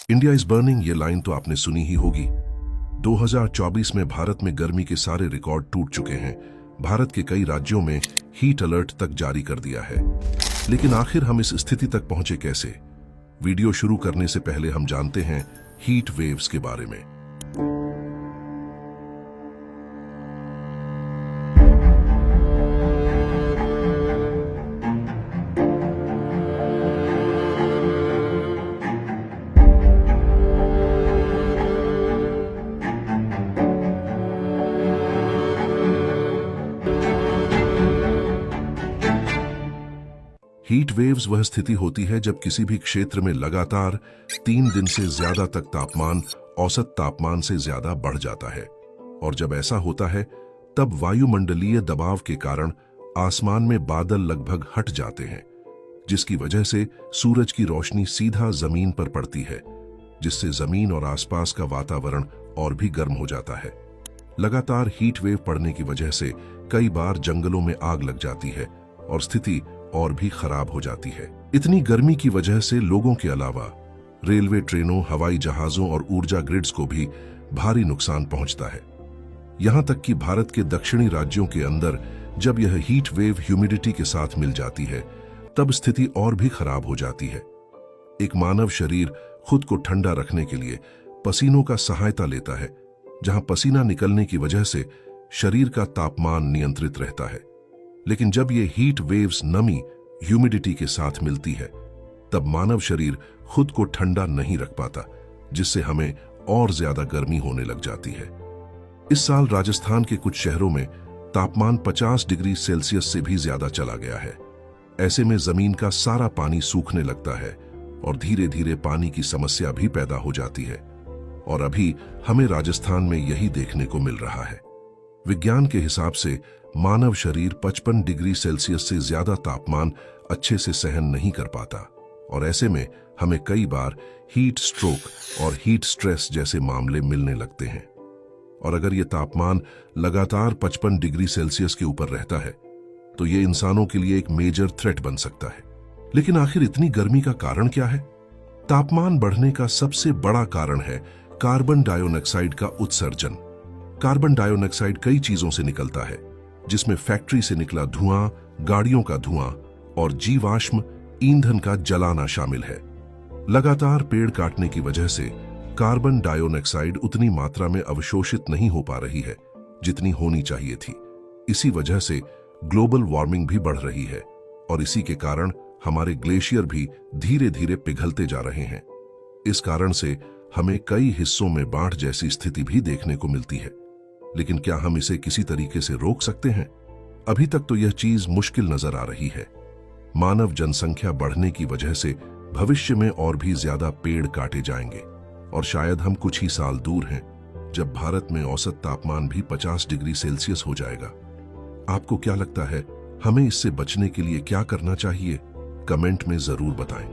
India is burning, ये line तो आपने सुनी ही होगी। 2024 में भारत में गर्मी के सारे रिकॉर्ड टूट चुके हैं। भारत के कई राज्यों में हीट अलर्ट तक जारी कर दिया है। लेकिन आखिर हम इस स्थिति तक पहुंचे कैसे? वीडियो शुरू करने से पहले हम जानते हैं हीट वेव्स के बारे में। हीट वेव्स वह स्थिति होती है जब किसी भी क्षेत्र में लगातार 3 दिन से ज्यादा तक तापमान औसत तापमान से ज्यादा बढ़ जाता है। और जब ऐसा होता है तब वायुमंडलीय दबाव के कारण आसमान में बादल लगभग हट जाते हैं, जिसकी वजह से सूरज की रोशनी सीधा जमीन पर पड़ती है, जिससे जमीन और आसपास का वातावरण और भी गर्म हो जाता है। लगातार हीट वेव पड़ने की वजह से कई बार जंगलों में आग लग जाती है और स्थिति और भी खराब हो जाती है। इतनी गर्मी की वजह से लोगों के अलावा रेलवे, ट्रेनों, हवाई जहाजों और ऊर्जा ग्रिड्स को भी भारी नुकसान पहुंचता है। यहां तक कि भारत के दक्षिणी राज्यों के अंदर जब यह हीट वेव ह्यूमिडिटी के साथ मिल जाती है तब स्थिति और भी खराब हो जाती है। एक मानव शरीर खुद को ठंडा रखने के लिए पसीनों का सहायता लेता है, जहां पसीना निकलने की वजह से शरीर का तापमान नियंत्रित रहता है। लेकिन जब ये हीट वेव्स नमी, ह्यूमिडिटी के साथ मिलती है तब मानव शरीर खुद को ठंडा नहीं रख पाता, जिससे हमें और ज्यादा गर्मी होने लग जाती है। इस साल राजस्थान के कुछ शहरों में तापमान 50 डिग्री सेल्सियस से भी ज्यादा चला गया है। ऐसे में जमीन का सारा पानी सूखने लगता है और धीरे धीरे पानी की समस्या भी पैदा हो जाती है। और अभी हमें राजस्थान में यही देखने को मिल रहा है। विज्ञान के हिसाब से मानव शरीर 55 डिग्री सेल्सियस से ज्यादा तापमान अच्छे से सहन नहीं कर पाता और ऐसे में हमें कई बार हीट स्ट्रोक और हीट स्ट्रेस जैसे मामले मिलने लगते हैं। और अगर ये तापमान लगातार 55 डिग्री सेल्सियस के ऊपर रहता है तो ये इंसानों के लिए एक मेजर थ्रेट बन सकता है। लेकिन आखिर इतनी गर्मी का कारण क्या है? तापमान बढ़ने का सबसे बड़ा कारण है कार्बन डाइऑक्साइड का उत्सर्जन। कार्बन डाइऑक्साइड कई चीजों से निकलता है, जिसमें फैक्ट्री से निकला धुआं, गाड़ियों का धुआं और जीवाश्म ईंधन का जलाना शामिल है। लगातार पेड़ काटने की वजह से कार्बन डाइऑक्साइड उतनी मात्रा में अवशोषित नहीं हो पा रही है जितनी होनी चाहिए थी। इसी वजह से ग्लोबल वार्मिंग भी बढ़ रही है और इसी के कारण हमारे ग्लेशियर भी धीरे धीरे पिघलते जा रहे हैं। इस कारण से हमें कई हिस्सों में बाढ़ जैसी स्थिति भी देखने को मिलती है। लेकिन क्या हम इसे किसी तरीके से रोक सकते हैं? अभी तक तो यह चीज मुश्किल नजर आ रही है। मानव जनसंख्या बढ़ने की वजह से भविष्य में और भी ज्यादा पेड़ काटे जाएंगे और शायद हम कुछ ही साल दूर हैं जब भारत में औसत तापमान भी 50 डिग्री सेल्सियस हो जाएगा। आपको क्या लगता है, हमें इससे बचने के लिए क्या करना चाहिए? कमेंट में जरूर बताएं।